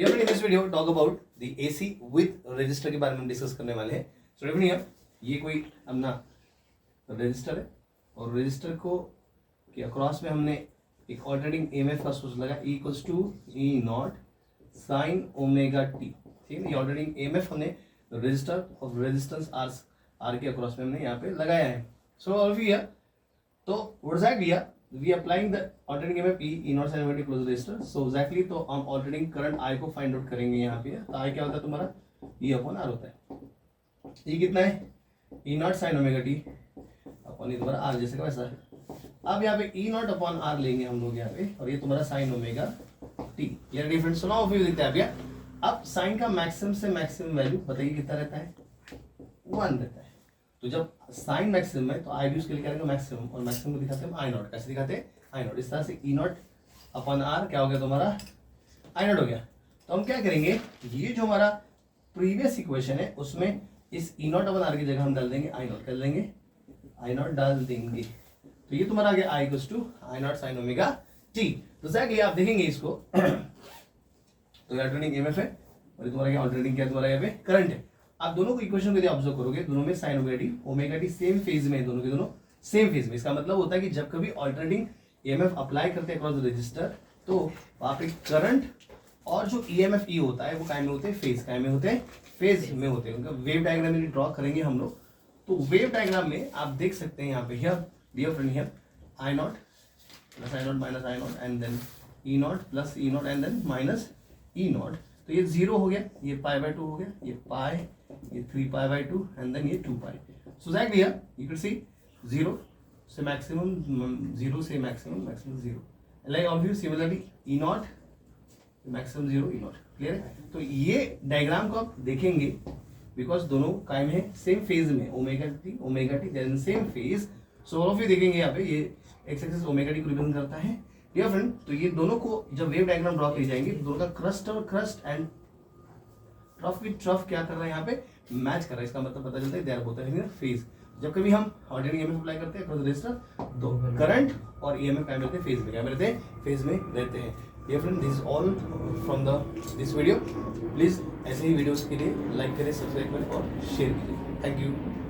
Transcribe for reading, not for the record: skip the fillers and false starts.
In this video talk about the AC with register के बारे में डिस्कस करने वाले हैं। सो डेफिनेटली ये कोई अपना रजिस्टर है और रजिस्टर को के अक्रॉस में हमने एक ऑल्टरनेटिंग ईएमएफ का सोर्स लगा E equals to E naught sine omega T. ठीक है, ये ऑल्टरनेटिंग ईएमएफ हमने रजिस्टर ऑफ रेजिस्टेंस आर के अक्रॉस में हमने यहाँ पे लगाया है। सो ऑल वी तो what exactly we applying the alternating EMF E naught sin omega close resistor. So exactly तो हम ऑल्टरनेटिंग करंट I को फाइंड आउट करेंगे यहाँ पे। तो I क्या होता है तुम्हारा E अपॉन R होता है। E कितना है E naught sin omega T upon तुम्हारा R जैसे का वैसा है। अब यहाँ पे E नॉट अपॉन R लेंगे हम लोग यहाँ पे और ये तुम्हारा sin ओमेगा टी। ये डिफरेंट सुना हो फिर देखते हैं भैया। अब sin का मैक्सिमम से मैक्सिमम वैल्यू बताइए कितना रहता है 1 रहता है। तो जब साइन मैक्सिमम है तो आई भी उसके लिए क्या रहेगा मैक्सिमम, और मैक्सिमम को दिखाते हैं आई नॉट। कैसे दिखाते हैं आई नॉट। इस तरह से ई नॉट अपॉन आर क्या हो गया तुम्हारा आई नॉट हो गया। तो हम क्या करेंगे ये जो हमारा प्रीवियस इक्वेशन है उसमें इस ई नॉट अपॉन आर की जगह हम डाल देंगे आई नॉट, कर देंगे आई नॉट डाल देंगे। तो ये तुम्हारा आ गया I equals to I nought sine omega t. तो एग्जैक्टली आप देखेंगे इसको तो ऑल्टरनेटिंग ईएमएफ है और ये तुम्हारा क्या ऑल्टरनेटिंग क्या तुम्हारा यहाँ पे करंट है। आप दोनों को इक्वेशन को यदि ऑब्जर्व करोगे दोनों में sign omega T same phase में, दोनों के दोनों सेम फेज में। इसका मतलब होता है कि जब कभी ऑल्टरनेटिंग ईएमएफ अप्लाई करते हैं अक्रॉस द रजिस्टर तो वहां पे करंट और जो ईएमएफ ई होता है वो काय में होते हैं फेज, काय में होते हैं फेज में होते हैं। उनका वेव डायग्राम में ड्रॉ करेंगे हम लोग। तो वेव डायग्राम में आप देख सकते हैं यहाँ पे here dear friend here I naught plus I naught minus I naught and then E naught plus E naught and then minus E naught. तो ये 0 हो गया, ये पाई बाय 2 हो गया, ये पाई, ये 3 पाई बाय 2 एंड देन ये 2 pi. So exactly here you can see 0 से मैक्सिमम 0 से maximum 0 like all view similarly E nought maximum 0 E nought. Clear है। तो ये डायग्राम को आप देखेंगे बिकॉज दोनों कायम है सेम फेज में, omega T there in same phase. So all of you देखेंगे यहाँ पे ये एक्स एक्सिस ओमेगा टी को रिप्रेजेंट करता है डियर फ्रेंड। तो ये दोनों को जब वेव डायग्राम ड्रॉ की जाएंगे तो दोनों का crust and trough with trough क्या कर रहा है यहाँ पे मैच कर रहा है। इसका मतलब पता चलता है they are both in phase. जब कभी हम ऑल्टरनेटिंग ईएमएफ अप्लाई करते हैं अक्रॉस रजिस्टर तो करंट और ईएमएफ क्या रहते हैं फेज में, क्या रहते हैं फेज में रहते हैं। Dear friend this all from this video. Please ऐसे ही वीडियोस के लिए लाइक करें, सब्सक्राइब करें और शेयर कीजिए। Thank you.